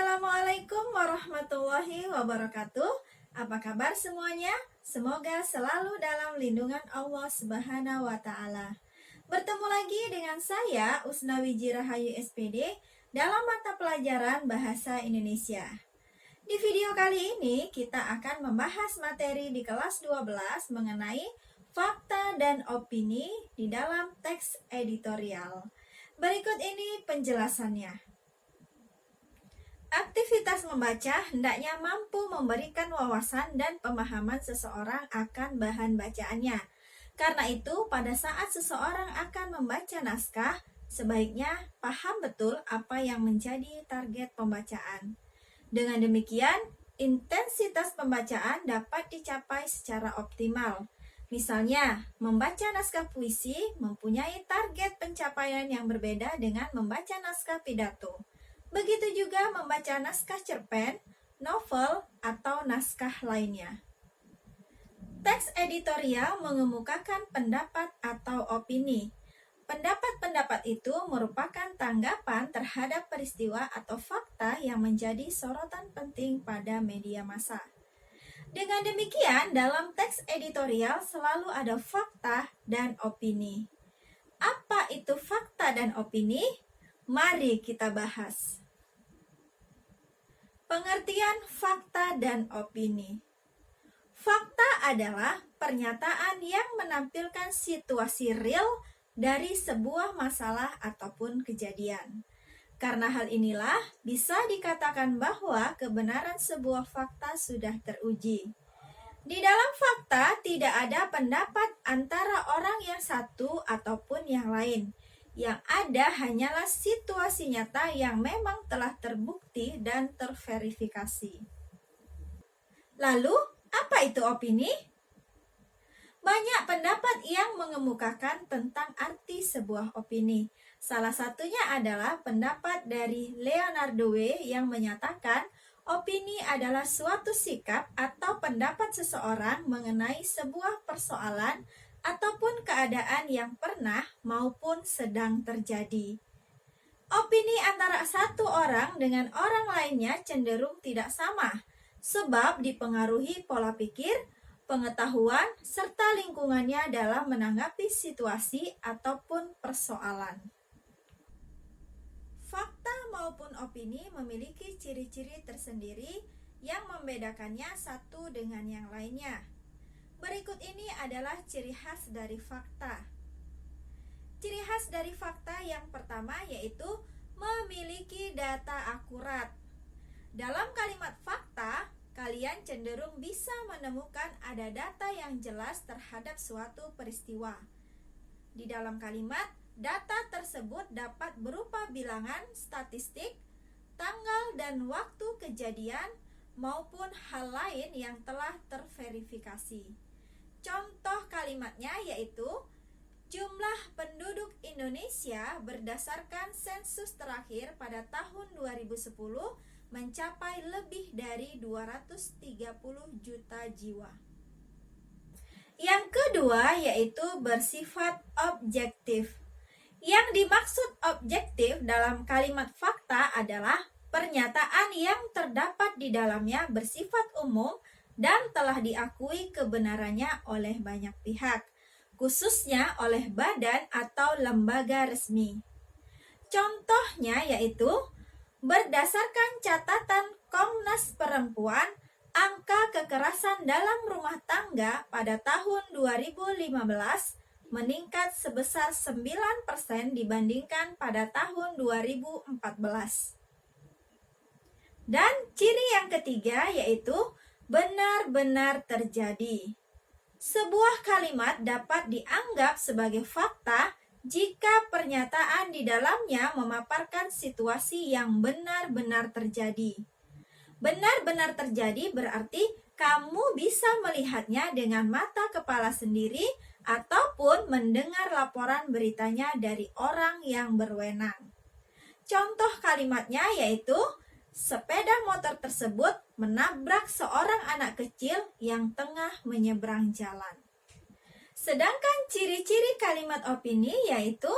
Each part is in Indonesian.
Assalamualaikum warahmatullahi wabarakatuh. Apa kabar semuanya? Semoga selalu dalam lindungan Allah Subhanahu wa Ta'ala. Bertemu lagi dengan saya, Usnawi Rahayu SPD, dalam mata pelajaran Bahasa Indonesia. Di video kali ini, kita akan membahas materi di kelas 12 mengenai fakta dan opini di dalam teks editorial. Berikut ini penjelasannya. Aktivitas membaca hendaknya mampu memberikan wawasan dan pemahaman seseorang akan bahan bacaannya. Karena itu, pada saat seseorang akan membaca naskah, sebaiknya paham betul apa yang menjadi target pembacaan. Dengan demikian, intensitas pembacaan dapat dicapai secara optimal. Misalnya, membaca naskah puisi mempunyai target pencapaian yang berbeda dengan membaca naskah pidato. Begitu juga membaca naskah cerpen, novel, atau naskah lainnya. Teks editorial mengemukakan pendapat atau opini. Pendapat-pendapat itu merupakan tanggapan terhadap peristiwa atau fakta yang menjadi sorotan penting pada media massa. Dengan demikian, dalam teks editorial selalu ada fakta dan opini. Apa itu fakta dan opini? Mari kita bahas. Pengertian fakta dan opini. Fakta adalah pernyataan yang menampilkan situasi real dari sebuah masalah ataupun kejadian. Karena hal inilah bisa dikatakan bahwa kebenaran sebuah fakta sudah teruji. Di dalam fakta tidak ada pendapat antara orang yang satu ataupun yang lain. Yang ada hanyalah situasi nyata yang memang telah terbukti dan terverifikasi. Lalu, apa itu opini? Banyak pendapat yang mengemukakan tentang arti sebuah opini. Salah satunya adalah pendapat dari Leonardo W. yang menyatakan opini adalah suatu sikap atau pendapat seseorang mengenai sebuah persoalan ataupun keadaan yang pernah maupun sedang terjadi. Opini antara satu orang dengan orang lainnya cenderung tidak sama, sebab dipengaruhi pola pikir, pengetahuan, serta lingkungannya dalam menanggapi situasi ataupun persoalan. Fakta maupun opini memiliki ciri-ciri tersendiri yang membedakannya satu dengan yang lainnya. Berikut ini adalah ciri khas dari fakta. Ciri khas dari fakta yang pertama yaitu memiliki data akurat. Dalam kalimat fakta, kalian cenderung bisa menemukan ada data yang jelas terhadap suatu peristiwa. Di dalam kalimat, data tersebut dapat berupa bilangan, statistik, tanggal dan waktu kejadian, maupun hal lain yang telah terverifikasi. Contoh kalimatnya yaitu jumlah penduduk Indonesia berdasarkan sensus terakhir pada tahun 2010 mencapai lebih dari 230 juta jiwa. Yang kedua yaitu bersifat objektif. Yang dimaksud objektif dalam kalimat fakta adalah pernyataan yang terdapat di dalamnya bersifat umum dan telah diakui kebenarannya oleh banyak pihak, khususnya oleh badan atau lembaga resmi. Contohnya yaitu, berdasarkan catatan Komnas Perempuan, angka kekerasan dalam rumah tangga pada tahun 2015 meningkat sebesar 9% dibandingkan pada tahun 2014. Dan ciri yang ketiga yaitu benar-benar terjadi. Sebuah kalimat dapat dianggap sebagai fakta jika pernyataan di dalamnya memaparkan situasi yang benar-benar terjadi. Benar-benar terjadi berarti kamu bisa melihatnya dengan mata kepala sendiri ataupun mendengar laporan beritanya dari orang yang berwenang. Contoh kalimatnya yaitu, sepeda motor tersebut menabrak seorang anak kecil yang tengah menyeberang jalan. Sedangkan ciri-ciri kalimat opini yaitu,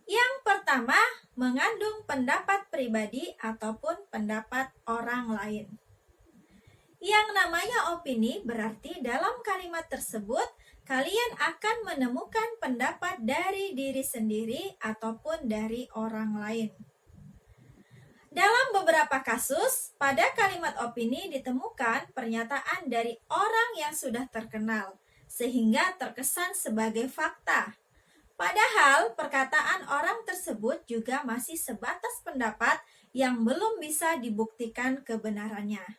yang pertama, mengandung pendapat pribadi ataupun pendapat orang lain. Yang namanya opini berarti dalam kalimat tersebut kalian akan menemukan pendapat dari diri sendiri ataupun dari orang lain. Dalam beberapa kasus, pada kalimat opini ditemukan pernyataan dari orang yang sudah terkenal, sehingga terkesan sebagai fakta. Padahal perkataan orang tersebut juga masih sebatas pendapat yang belum bisa dibuktikan kebenarannya.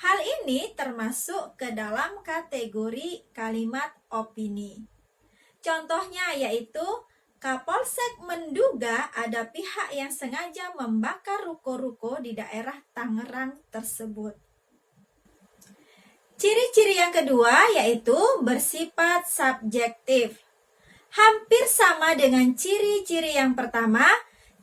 Hal ini termasuk ke dalam kategori kalimat opini. Contohnya yaitu, Kapolsek menduga ada pihak yang sengaja membakar ruko-ruko di daerah Tangerang tersebut. Ciri-ciri yang kedua yaitu bersifat subjektif. Hampir sama dengan ciri-ciri yang pertama,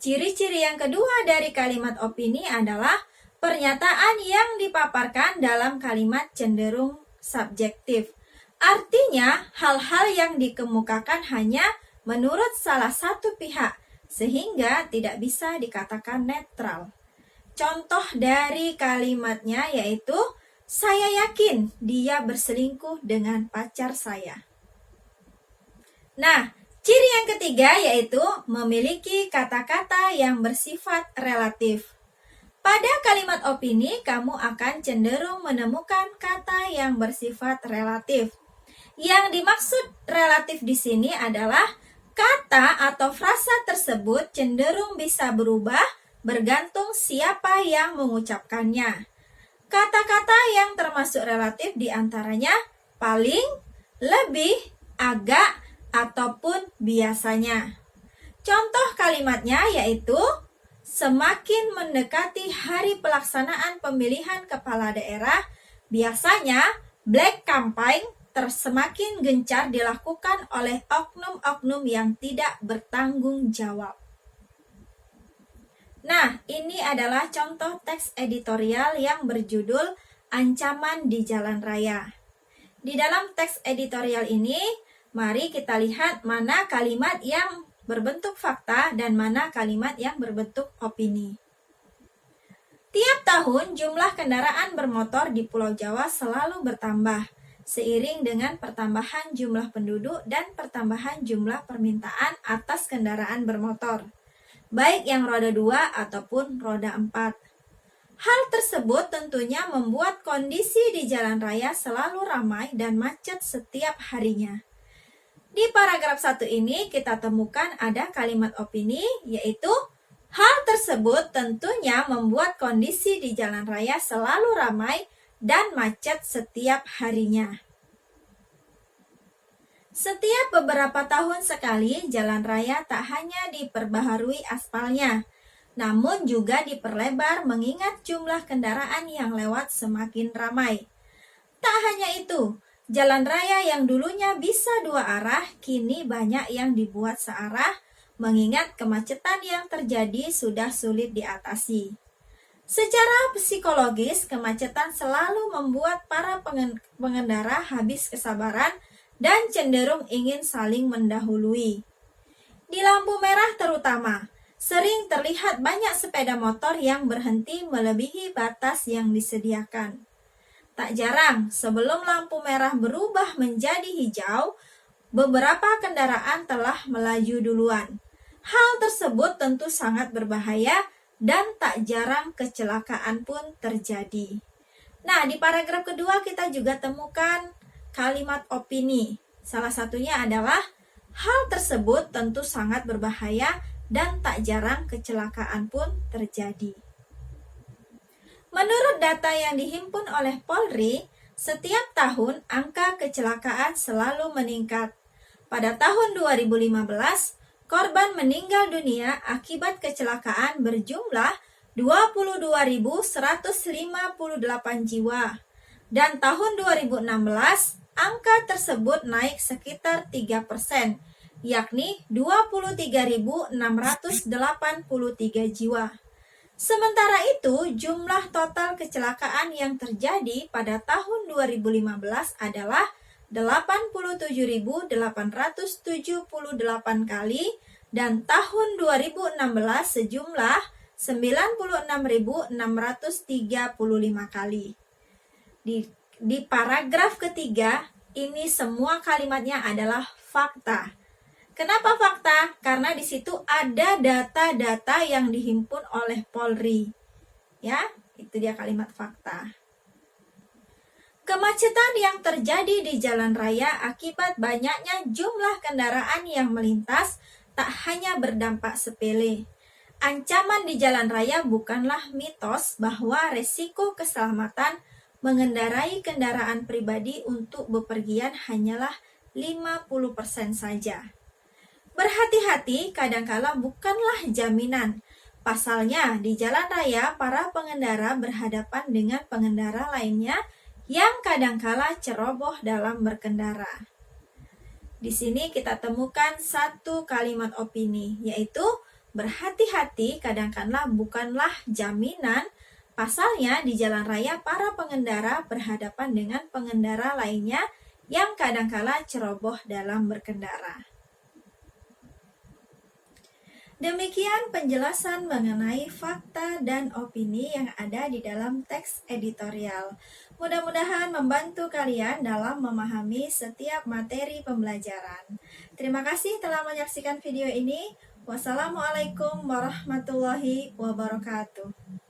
ciri-ciri yang kedua dari kalimat opini adalah pernyataan yang dipaparkan dalam kalimat cenderung subjektif. Artinya, hal-hal yang dikemukakan hanya menurut salah satu pihak, sehingga tidak bisa dikatakan netral. Contoh dari kalimatnya yaitu, saya yakin dia berselingkuh dengan pacar saya. Nah, ciri yang ketiga yaitu memiliki kata-kata yang bersifat relatif. Pada kalimat opini, kamu akan cenderung menemukan kata yang bersifat relatif. Yang dimaksud relatif di sini adalah kata atau frasa tersebut cenderung bisa berubah bergantung siapa yang mengucapkannya. Kata-kata yang termasuk relatif diantaranya paling, lebih, agak, ataupun biasanya. Contoh kalimatnya yaitu, semakin mendekati hari pelaksanaan pemilihan kepala daerah, biasanya black campaign semakin gencar dilakukan oleh oknum-oknum yang tidak bertanggung jawab. Nah, ini adalah contoh teks editorial yang berjudul Ancaman di Jalan Raya. Di dalam teks editorial ini, mari kita lihat mana kalimat yang berbentuk fakta dan mana kalimat yang berbentuk opini. Tiap tahun jumlah kendaraan bermotor di Pulau Jawa selalu bertambah, seiring dengan pertambahan jumlah penduduk dan pertambahan jumlah permintaan atas kendaraan bermotor, baik yang roda 2 ataupun roda 4. Hal tersebut tentunya membuat kondisi di jalan raya selalu ramai dan macet setiap harinya. Di paragraf 1 ini kita temukan ada kalimat opini, yaitu hal tersebut tentunya membuat kondisi di jalan raya selalu ramai dan macet setiap harinya. Setiap beberapa tahun sekali, jalan raya tak hanya diperbaharui aspalnya, namun juga diperlebar mengingat jumlah kendaraan yang lewat semakin ramai. Tak hanya itu, jalan raya yang dulunya bisa 2 arah, kini banyak yang dibuat searah, mengingat kemacetan yang terjadi sudah sulit diatasi. Secara psikologis, kemacetan selalu membuat para pengendara habis kesabaran dan cenderung ingin saling mendahului. Di lampu merah terutama, sering terlihat banyak sepeda motor yang berhenti melebihi batas yang disediakan. Tak jarang, sebelum lampu merah berubah menjadi hijau, beberapa kendaraan telah melaju duluan. Hal tersebut tentu sangat berbahaya dan tak jarang kecelakaan pun terjadi. Nah, di paragraf kedua kita juga temukan kalimat opini. Salah satunya adalah, hal tersebut tentu sangat berbahaya dan tak jarang kecelakaan pun terjadi. Menurut data yang dihimpun oleh Polri, setiap tahun angka kecelakaan selalu meningkat. Pada tahun 2015, korban meninggal dunia akibat kecelakaan berjumlah 22.158 jiwa. Dan tahun 2016, angka tersebut naik sekitar 3%, yakni 23.683 jiwa. Sementara itu, jumlah total kecelakaan yang terjadi pada tahun 2015 adalah 87.878 kali dan tahun 2016 sejumlah 96.635 kali. Di paragraf ketiga, ini semua kalimatnya adalah fakta. Kenapa fakta? Karena di situ ada data-data yang dihimpun oleh Polri. Ya, itu dia kalimat fakta. Kemacetan yang terjadi di jalan raya akibat banyaknya jumlah kendaraan yang melintas tak hanya berdampak sepele. Ancaman di jalan raya bukanlah mitos bahwa resiko keselamatan mengendarai kendaraan pribadi untuk bepergian hanyalah 50% saja. Berhati-hati kadangkala bukanlah jaminan. Pasalnya, di jalan raya para pengendara berhadapan dengan pengendara lainnya yang kadangkala ceroboh dalam berkendara. Di sini kita temukan satu kalimat opini, yaitu berhati-hati kadangkala bukanlah jaminan. Pasalnya di jalan raya para pengendara berhadapan dengan pengendara lainnya yang kadangkala ceroboh dalam berkendara. Demikian penjelasan mengenai fakta dan opini yang ada di dalam teks editorial. Mudah-mudahan membantu kalian dalam memahami setiap materi pembelajaran. Terima kasih telah menyaksikan video ini. Wassalamualaikum warahmatullahi wabarakatuh.